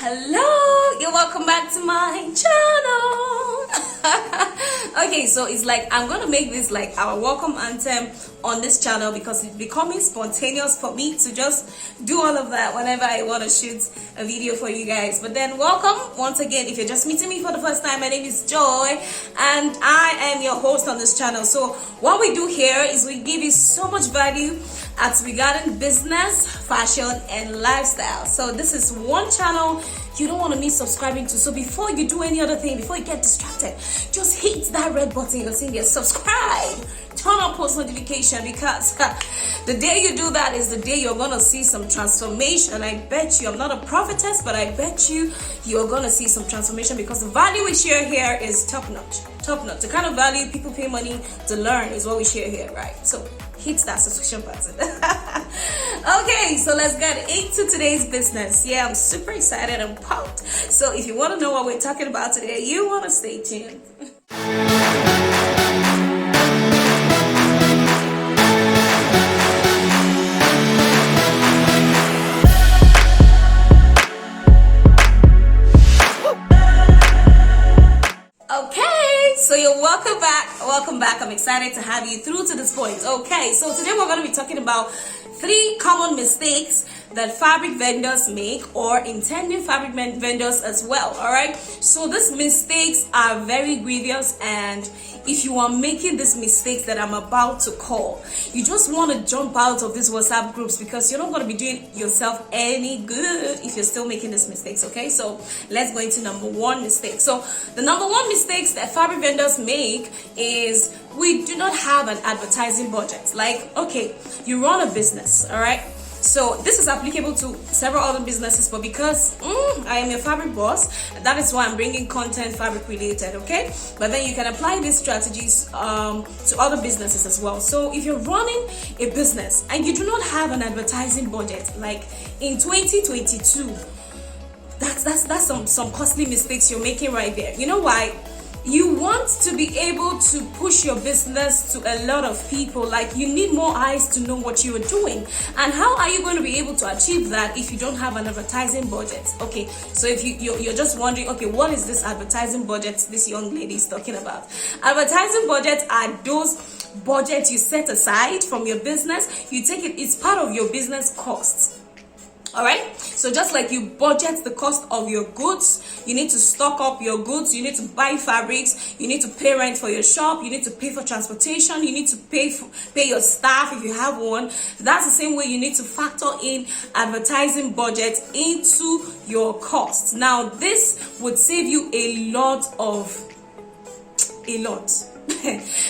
Hello, you're welcome back to my channel. Okay, so it's like I'm gonna make this like our welcome anthem on this channel because it's becoming spontaneous for me to just do all of that whenever I want to shoot a video for you guys. But then welcome once again. If you're just meeting me for the first time, my name is Joy and I am your host on this channel. So what we do here is we give you so much value at regarding business, fashion and lifestyle. So this is one channel you don't want to miss subscribing to. So before you do any other thing, before you get distracted, just hit that red button you're seeing there, subscribe, turn on post notification, because the day you do that is the day you're gonna see some transformation. I bet you, I'm not a prophetess, but I bet you're gonna see some transformation because the value we share here is top notch. The kind of value people pay money to learn is what we share here, right? So hit that subscription button. Okay, so let's get into today's business. Yeah, I'm super excited and pumped. So if you want to know what we're talking about today, you want to stay tuned. Okay, so you're welcome back. I'm excited to have you through to this point. Okay, so today we're going to be talking about 3 common mistakes that fabric vendors make, or intending fabric vendors as well. All right, so these mistakes are very grievous, and if you are making these mistakes that I'm about to call, you just want to jump out of these WhatsApp groups because you're not going to be doing yourself any good if you're still making these mistakes. Okay, so let's go into number 1 mistake. So the number 1 mistakes that fabric vendors make is we do not have an advertising budget. Like, okay, you run a business, all right? So this is applicable to several other businesses, but because I am your fabric boss, that is why I'm bringing content fabric related, okay? But then you can apply these strategies to other businesses as well. So if you're running a business and you do not have an advertising budget, like in 2022, that's some costly mistakes you're making right there. You know why? You want to be able to push your business to a lot of people. Like, you need more eyes to know what you are doing. And how are you going to be able to achieve that if you don't have an advertising budget? Okay, so if you're just wondering, okay, what is this advertising budget this young lady is talking about? Advertising budgets are those budgets you set aside from your business. You take it's part of your business costs. All right, so just like you budget the cost of your goods, you need to stock up your goods, you need to buy fabrics, you need to pay rent for your shop, you need to pay for transportation, you need to pay your staff if you have one. That's the same way you need to factor in advertising budget into your costs. Now this would save you a lot.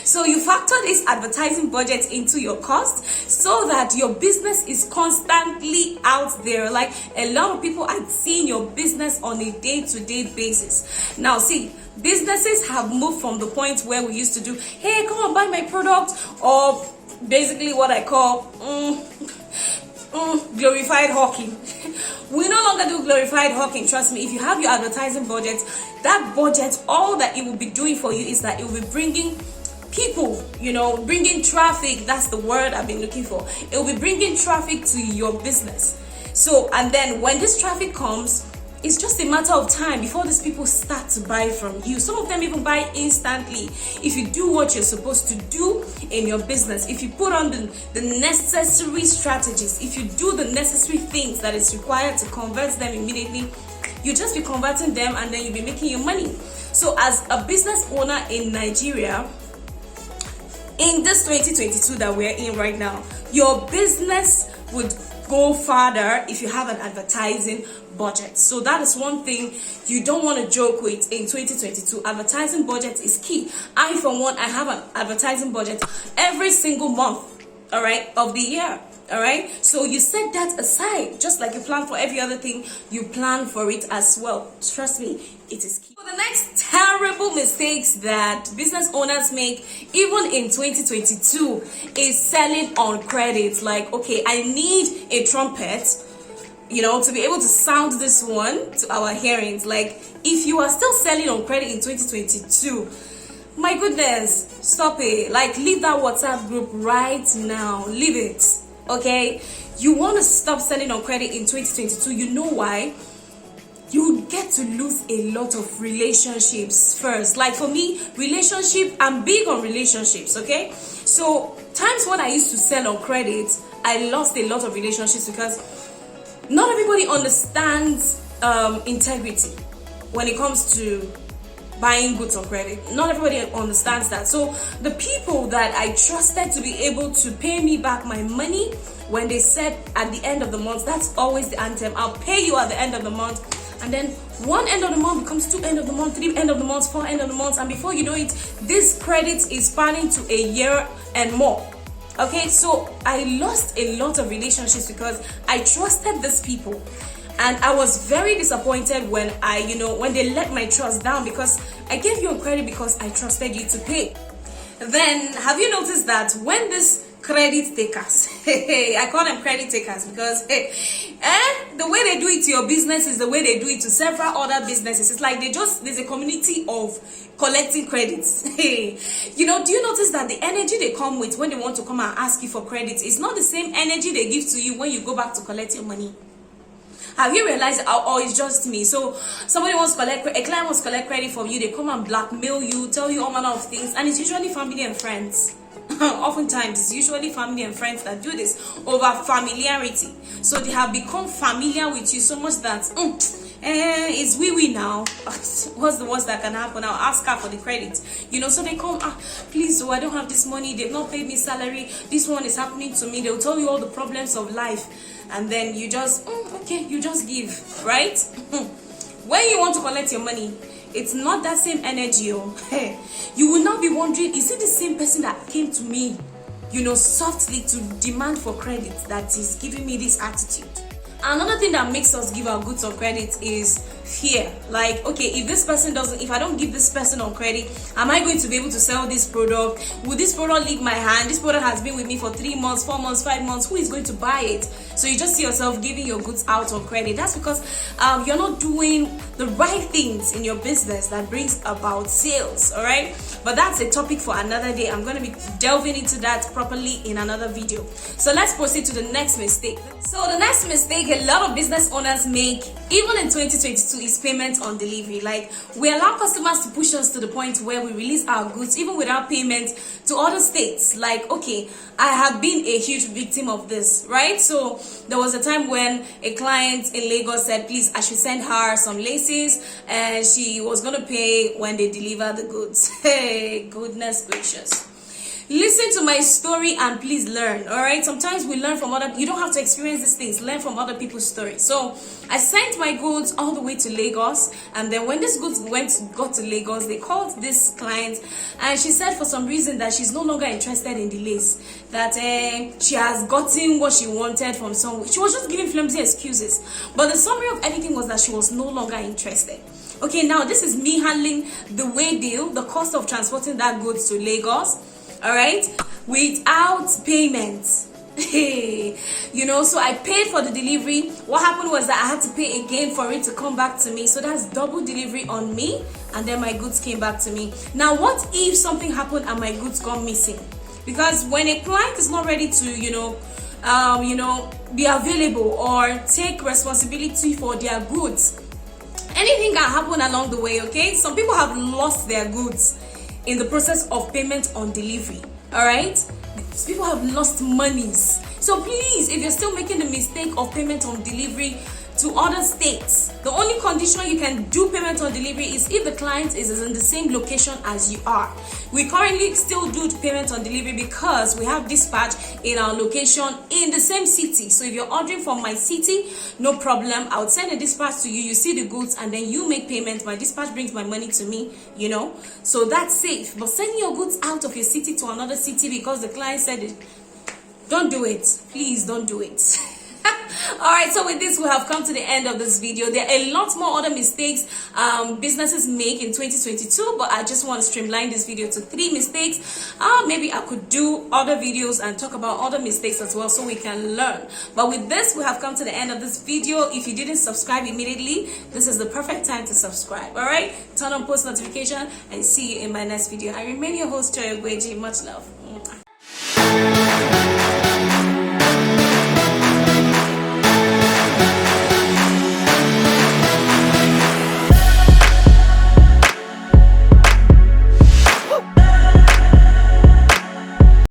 So you factor this advertising budget into your cost so that your business is constantly out there. Like, a lot of people are seeing your business on a day-to-day basis. Now see, businesses have moved from the point where we used to do, hey, come and buy my product, or basically what I call glorified hawking. We no longer do glorified hawking. Trust me, if you have your advertising budget, that budget, all that it will be doing for you is that it will be bringing people, bringing traffic. That's the word I've been looking for. It will be bringing traffic to your business. So, and then when this traffic comes, it's just a matter of time before these people start to buy from you. Some of them even buy instantly if you do what you're supposed to do in your business. If you put on the necessary strategies, if you do the necessary things that is required to convert them immediately, you just be converting them and then you'll be making your money. So as a business owner in Nigeria, in this 2022 that we're in right now, your business would go farther if you have an advertising budget. So that is one thing you don't want to joke with in 2022. Advertising budget is key. I, for one, I have an advertising budget every single month, all right, of the year. All right, so you set that aside, just like you plan for every other thing, you plan for it as well. Trust me, it is key. So the next terrible mistakes that business owners make, even in 2022, is selling on credit. Like, okay, I need a trumpet, to be able to sound this one to our hearings. Like, if you are still selling on credit in 2022, my goodness, stop it. Like, leave that WhatsApp group right now. Leave it. Okay, you want to stop selling on credit in 2022. You know why? You started to lose a lot of relationships first. Like for me, I'm big on relationships, okay? So times when I used to sell on credit, I lost a lot of relationships because not everybody understands integrity when it comes to buying goods on credit. Not everybody understands that. So the people that I trusted to be able to pay me back my money, when they said at the end of the month, that's always the anthem, I'll pay you at the end of the month. And then one end of the month becomes 2 end of the month, 3 end of the month, 4 end of the month, and before you know it, this credit is spanning to a year and more. Okay, so I lost a lot of relationships because I trusted these people. And I was very disappointed when when they let my trust down, because I gave you a credit because I trusted you to pay. Then, have you noticed that when this credit takers, I call them credit takers because the way they do it to your business is the way they do it to several other businesses. It's like there's a community of collecting credits. Do you notice that the energy they come with when they want to come and ask you for credits is not the same energy they give to you when you go back to collect your money? Have you realized, or it's just me? So somebody wants to a client wants to collect credit from you, they come and blackmail you, tell you all manner of things, and it's usually family and friends. Oftentimes it's usually family and friends that do this over familiarity. So they have become familiar with you so much that it's we now. What's the worst that can happen? I'll ask her for the credit. So they come, please, I don't have this money, they've not paid me salary, this one is happening to me. They'll tell you all the problems of life, and then you just okay, you just give, right? When you want to collect your money, it's not that same energy. You will not be wondering, is it the same person that came to me softly to demand for credit that is giving me this attitude? Another thing that makes us give our goods on credit is fear. Like, okay, if I don't give this person on credit, am I going to be able to sell this product? Will this product leave my hand? This product has been with me for 3 months, 4 months, 5 months. Who is going to buy it? So you just see yourself giving your goods out on credit. That's because you're not doing the right things in your business that brings about sales. All right, but that's a topic for another day. I'm going to be delving into that properly in another video. So let's proceed to the next mistake. So the next mistake a lot of business owners make, even in 2022, is payment on delivery. Like, we allow customers to push us to the point where we release our goods even without payment to other states. Like, okay, I have been a huge victim of this, right? So there was a time when a client in Lagos said, please, I should send her some laces, and she was going to pay when they deliver the goods. Hey, goodness gracious. Listen to my story and please learn. All right, sometimes we learn from you don't have to experience these things, learn from other people's stories. So I sent my goods all the way to Lagos, and then when these goods got to Lagos, they called this client, and she said for some reason that she's no longer interested in the lace, that she has gotten what she wanted from somewhere. She was just giving flimsy excuses, but the summary of everything was that she was no longer interested. Okay, now this is me handling the way deal, the cost of transporting that goods to Lagos, all right, without payment. So I paid for the delivery. What happened was that I had to pay again for it to come back to me. So that's double delivery on me, and then my goods came back to me. Now, what if something happened and my goods got missing? Because when a client is not ready to be available or take responsibility for their goods, anything can happen along the way. Okay, some people have lost their goods in the process of payment on delivery. All right, people have lost monies. So please, if you're still making the mistake of payment on delivery to other states, the only condition you can do payment on delivery is if the client is in the same location as you are. We currently still do payment on delivery because we have dispatch in our location in the same city. So if you're ordering from my city, no problem, I would send a dispatch to you, you see the goods, and then you make payment. My dispatch brings my money to me, so that's safe. But sending your goods out of your city to another city because the client said it, don't do it. Please don't do it. All right, so with this, we have come to the end of this video. There are a lot more other mistakes businesses make in 2022, but I just want to streamline this video to 3 mistakes. Maybe I could do other videos and talk about other mistakes as well so we can learn. But with this, we have come to the end of this video. If you didn't subscribe immediately, this is the perfect time to subscribe. All right, turn on post notification and see you in my next video. I remain your host, Joy Ogweji. Much love.